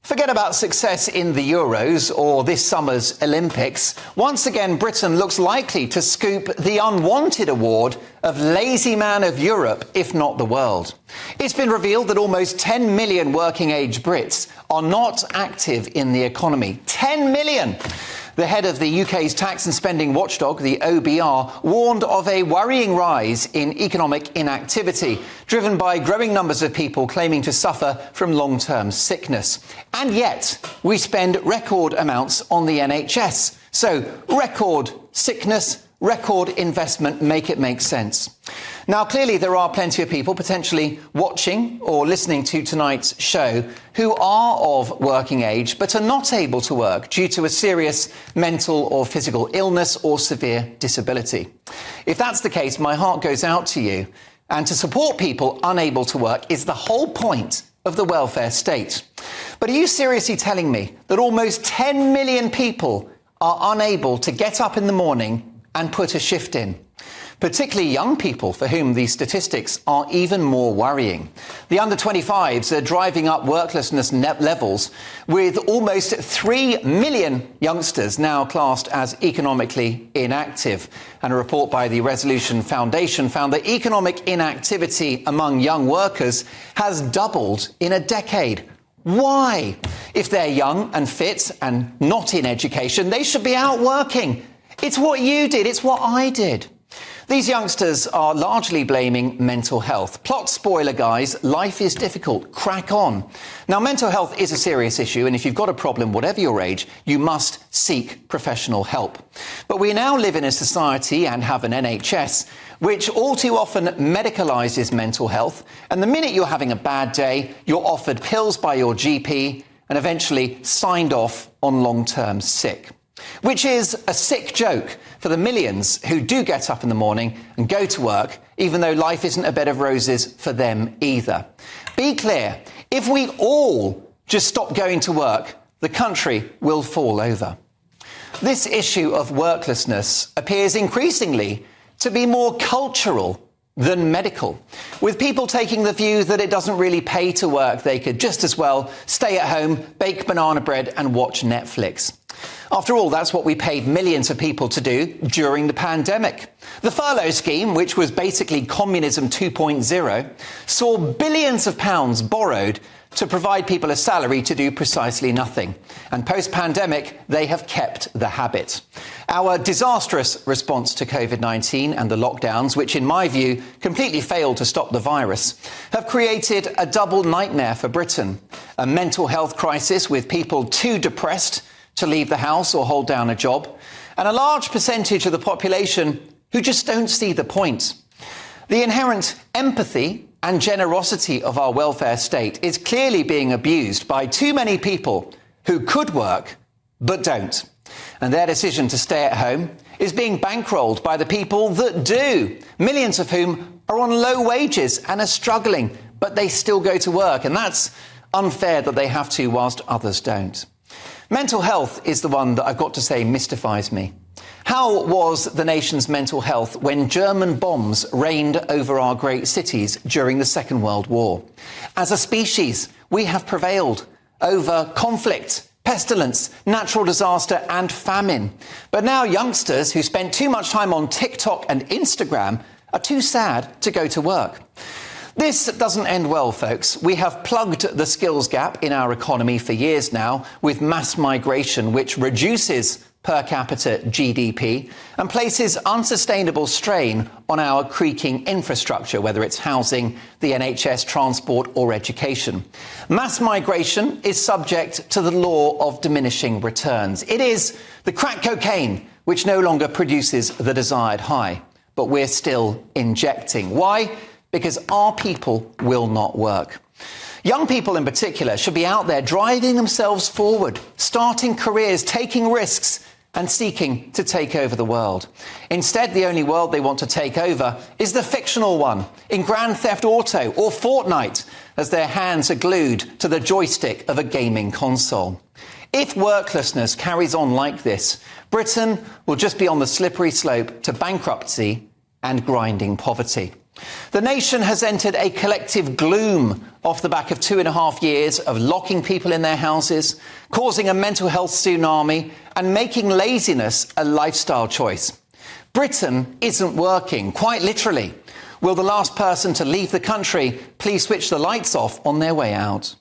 Forget about success in the Euros or this summer's Olympics. Once again, Britain looks likely to scoop the unwanted award of Lazy Man of Europe, if not the world. It's been revealed that almost 10 million working-age Brits are not active in the economy. 10 million! The head of the UK's tax and spending watchdog, the OBR, warned of a worrying rise in economic inactivity, driven by growing numbers of people claiming to suffer from long-term sickness. And yet, we spend record amounts on the NHS. So, record sickness, record investment, make it make sense. Now, clearly, there are plenty of people potentially watching or listening to tonight's show who are of working age but are not able to work due to a serious mental or physical illness or severe disability. If that's the case, my heart goes out to you. And to support people unable to work is the whole point of the welfare state. But are you seriously telling me that almost 10 million people are unable to get up in the morning and put a shift in? Particularly young people for whom these statistics are even more worrying. The under-25s are driving up worklessness levels, with almost 3 million youngsters now classed as economically inactive. And a report by the Resolution Foundation found that economic inactivity among young workers has doubled in a decade. Why? If they're young and fit and not in education, they should be out working. It's what you did. It's what I did. These youngsters are largely blaming mental health. Plot spoiler, guys. Life is difficult. Crack on. Now, mental health is a serious issue, and if you've got a problem, whatever your age, you must seek professional help. But we now live in a society and have an NHS which all too often medicalises mental health, and the minute you're having a bad day, you're offered pills by your GP and eventually signed off on long-term sick. Which is a sick joke for the millions who do get up in the morning and go to work, even though life isn't a bed of roses for them either. Be clear, if we all just stop going to work, the country will fall over. This issue of worklessness appears increasingly to be more cultural than medical, with people taking the view that it doesn't really pay to work. They could just as well stay at home, bake banana bread and watch Netflix. After all, that's what we paid millions of people to do during the pandemic. The furlough scheme, which was basically communism 2.0, saw billions of pounds borrowed to provide people a salary to do precisely nothing. And post-pandemic, they have kept the habit. Our disastrous response to COVID-19 and the lockdowns, which in my view completely failed to stop the virus, have created a double nightmare for Britain. A mental health crisis with people too depressed to leave the house or hold down a job, and a large percentage of the population who just don't see the point. The inherent empathy and generosity of our welfare state is clearly being abused by too many people who could work but don't. And their decision to stay at home is being bankrolled by the people that do, millions of whom are on low wages and are struggling, but they still go to work. And that's unfair that they have to whilst others don't. Mental health is the one that I've got to say mystifies me. How was the nation's mental health when German bombs rained over our great cities during the Second World War? As a species, we have prevailed over conflict, pestilence, natural disaster and famine. But now youngsters who spend too much time on TikTok and Instagram are too sad to go to work. This doesn't end well, folks. We have plugged the skills gap in our economy for years now with mass migration, which reduces per capita GDP and places unsustainable strain on our creaking infrastructure, whether it's housing, the NHS, transport or education. Mass migration is subject to the law of diminishing returns. It is the crack cocaine which no longer produces the desired high, but we're still injecting. Why? Because our people will not work. Young people in particular should be out there driving themselves forward, starting careers, taking risks and seeking to take over the world. Instead, the only world they want to take over is the fictional one in Grand Theft Auto or Fortnite, as their hands are glued to the joystick of a gaming console. If worklessness carries on like this, Britain will just be on the slippery slope to bankruptcy and grinding poverty. The nation has entered a collective gloom off the back of 2.5 years of locking people in their houses, causing a mental health tsunami and making laziness a lifestyle choice. Britain isn't working, quite literally. Will the last person to leave the country please switch the lights off on their way out?